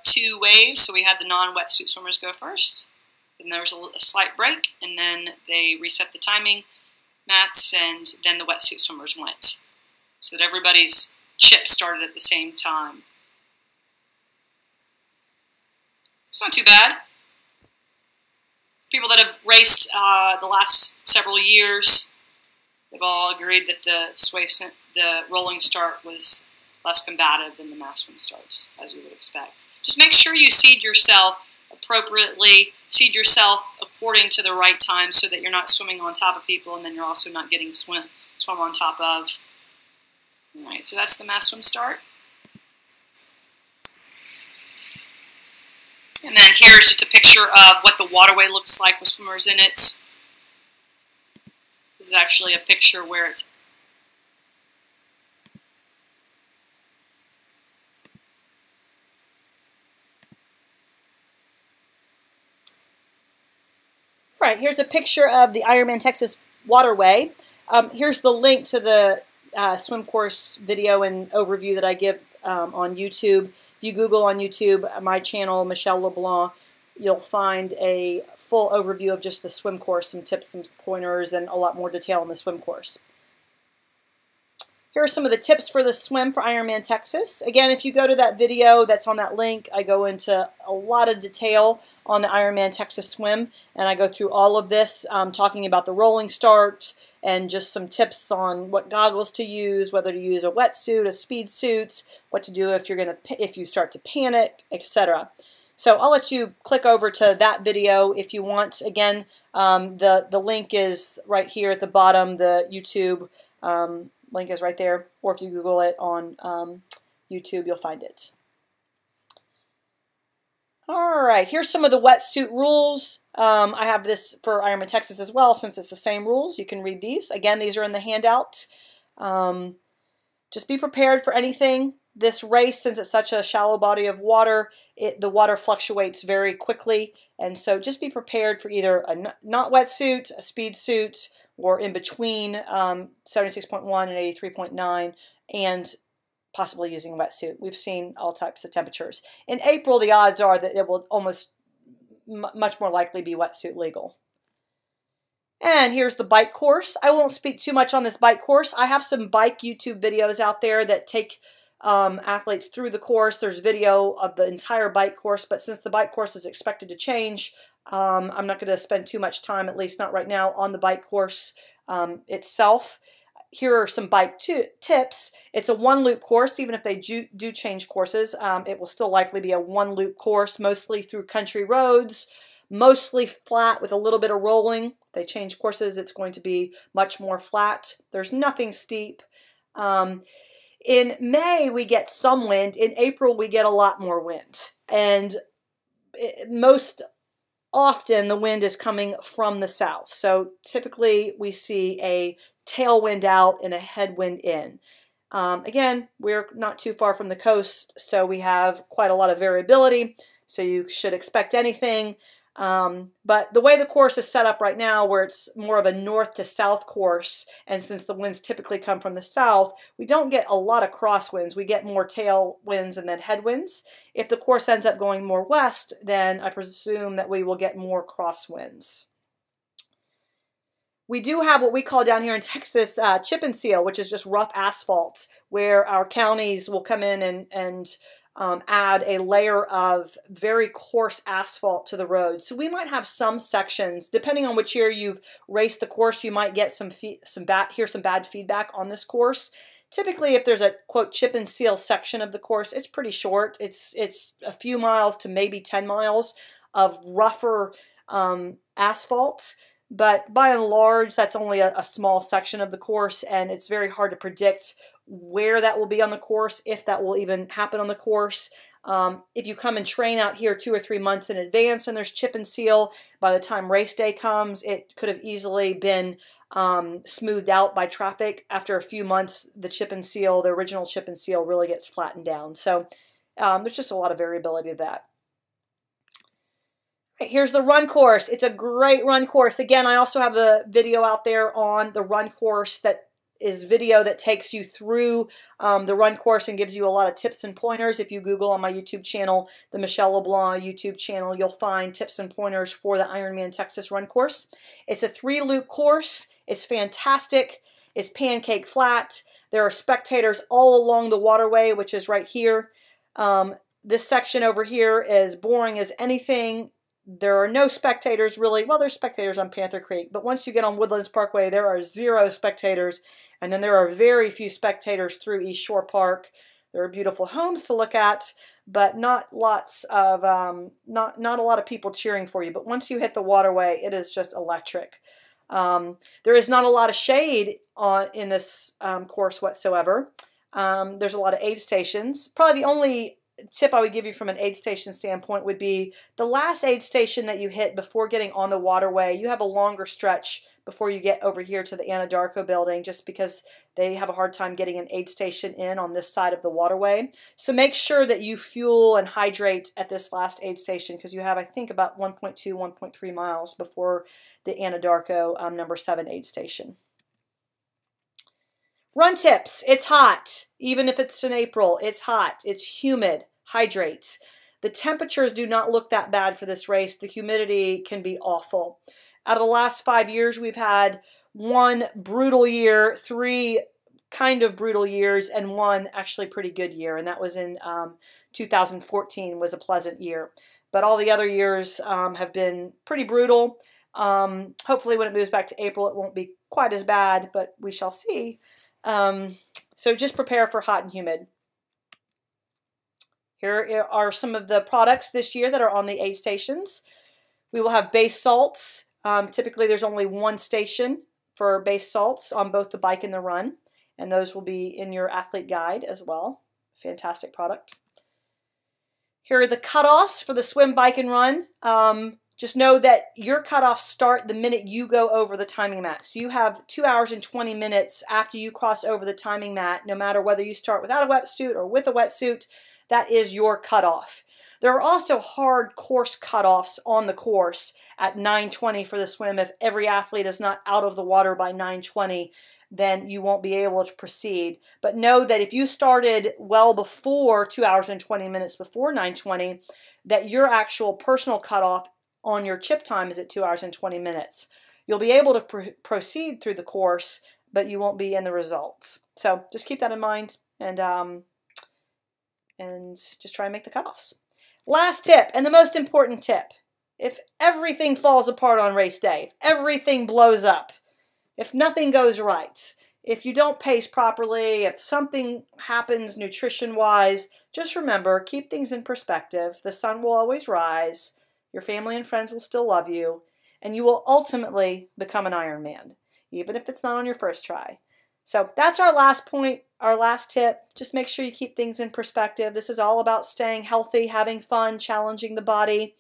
2 waves, so we had the non-wetsuit swimmers go first. Then there was a slight break, and then they reset the timing mats, and then the wetsuit swimmers went. So that everybody's chip started at the same time. It's not too bad. People that have raced the last several years, they've all agreed that the rolling start was less combative than the mass swim starts, as you would expect. Just make sure you seed yourself appropriately, seed yourself according to the right time so that you're not swimming on top of people and then you're also not getting swum on top of. All right, so that's the mass swim start. And then here's just a picture of what the waterway looks like with swimmers in it. This is actually a picture where it's All right, here's a picture of the Ironman Texas waterway. Here's the link to the swim course video and overview that I give on YouTube. If you Google on YouTube my channel, Michelle LeBlanc, you'll find a full overview of just the swim course, some tips and pointers, and a lot more detail on the swim course. Here are some of the tips for the swim for Ironman Texas. Again, if you go to that video that's on that link, I go into a lot of detail on the Ironman Texas swim, and I go through all of this, talking about the rolling start and just some tips on what goggles to use, whether to use a wetsuit, a speed suit, what to do if you start to panic, etc. So I'll let you click over to that video if you want. Again, the link is right here at the bottom. The YouTube link is right there, or if you Google it on YouTube, you'll find it. All right, here's some of the wetsuit rules. I have this for Ironman Texas as well, since it's the same rules. You can read these. Again, these are in the handout. Just be prepared for anything. This race, since it's such a shallow body of water, the water fluctuates very quickly, and so just be prepared for either a not wetsuit, a speed suit, or in between 76.1 and 83.9, and possibly using a wetsuit. We've seen all types of temperatures. In April, the odds are that it will much more likely be wetsuit legal. And here's the bike course. I won't speak too much on this bike course. I have some bike YouTube videos out there that take athletes through the course. There's video of the entire bike course, but since the bike course is expected to change, I'm not going to spend too much time, at least not right now, on the bike course itself. Here are some bike tips. It's a one-loop course. Even if they do change courses, it will still likely be a one-loop course, mostly through country roads, mostly flat with a little bit of rolling. If they change courses, it's going to be much more flat. There's nothing steep. In May, we get some wind. In April, we get a lot more wind. And most often, the wind is coming from the south. So typically, we see a tailwind out and a headwind in. Again, we're not too far from the coast, so we have quite a lot of variability. So you should expect anything. But the way the course is set up right now, where it's more of a north to south course, and since the winds typically come from the south, we don't get a lot of crosswinds. We get more tailwinds and then headwinds. If the course ends up going more west, then I presume that we will get more crosswinds. We do have what we call down here in Texas chip and seal, which is just rough asphalt, where our counties will come in and add a layer of very coarse asphalt to the road. So we might have some sections, depending on which year you've raced the course, you might get some bad feedback on this course. Typically, if there's a, quote, chip and seal section of the course, it's pretty short. It's a few miles to maybe 10 miles of rougher asphalt. But by and large, that's only a small section of the course, and it's very hard to predict where that will be on the course, if that will even happen on the course. If you come and train out here 2 or 3 months in advance and there's chip and seal, by the time race day comes, it could have easily been smoothed out by traffic. After a few months, the chip and seal, the original chip and seal, really gets flattened down. So there's just a lot of variability to that. Here's the run course. It's a great run course. Again, I also have a video out there on the run course that is video that takes you through the run course and gives you a lot of tips and pointers. If you Google on my YouTube channel, the Michelle LeBlanc YouTube channel, you'll find tips and pointers for the Ironman Texas run course. It's a 3-loop course. It's fantastic. It's pancake flat. There are spectators all along the waterway, which is right here. This section over here is boring as anything. There are no spectators really. Well, there's spectators on Panther Creek, but once you get on Woodlands Parkway, there are 0 spectators, and then there are very few spectators through East Shore Park. There are beautiful homes to look at, but not lots of not a lot of people cheering for you. But once you hit the waterway, it is just electric. There is not a lot of shade in this course whatsoever. There's a lot of aid stations. Probably the only tip I would give you from an aid station standpoint would be the last aid station that you hit before getting on the waterway. You have a longer stretch before you get over here to the Anadarko building, just because they have a hard time getting an aid station in on this side of the waterway. So make sure that you fuel and hydrate at this last aid station, because you have, I think, about 1.2, 1.3 miles before the Anadarko number 7 aid station. Run tips. It's hot. Even if it's in April, it's hot. It's humid. Hydrate. The temperatures do not look that bad for this race. The humidity can be awful. Out of the last 5 years, we've had 1 brutal year, 3 kind of brutal years and one actually pretty good year, and that was in 2014 was a pleasant year. But all the other years have been pretty brutal. Hopefully when it moves back to April, it won't be quite as bad, but we shall see. So just prepare for hot and humid. Here are some of the products this year that are on the aid stations. We will have base salts. Typically there's only one station for base salts on both the bike and the run, and those will be in your athlete guide as well. Fantastic product. Here are the cutoffs for the swim, bike, and run. Just know that your cutoffs start the minute you go over the timing mat. So you have 2 hours and 20 minutes after you cross over the timing mat, no matter whether you start without a wetsuit or with a wetsuit, that is your cutoff. There are also hard course cutoffs on the course at 9:20 for the swim. If every athlete is not out of the water by 9:20, then you won't be able to proceed. But know that if you started well before 2 hours and 20 minutes before 9:20, that your actual personal cutoff on your chip time is at 2 hours and 20 minutes. You'll be able to proceed through the course, but you won't be in the results. So just keep that in mind and just try and make the cutoffs. Last tip, and the most important tip: if everything falls apart on race day, if everything blows up, if nothing goes right, if you don't pace properly, if something happens nutrition-wise, just remember, keep things in perspective. The sun will always rise. Your family and friends will still love you, and you will ultimately become an Ironman, even if it's not on your first try. So that's our last point, our last tip. Just make sure you keep things in perspective. This is all about staying healthy, having fun, challenging the body,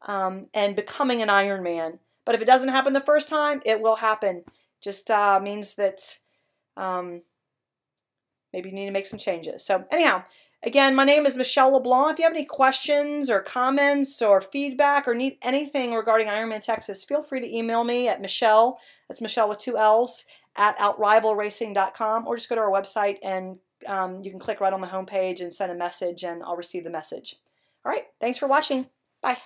and becoming an Ironman. But if it doesn't happen the first time, it will happen. Just means that maybe you need to make some changes. So anyhow, again, my name is Michelle LeBlanc. If you have any questions or comments or feedback or need anything regarding Ironman Texas, feel free to email me at Michelle, that's Michelle with 2 L's, at outrivalracing.com, or just go to our website and you can click right on the homepage and send a message and I'll receive the message. All right, thanks for watching. Bye.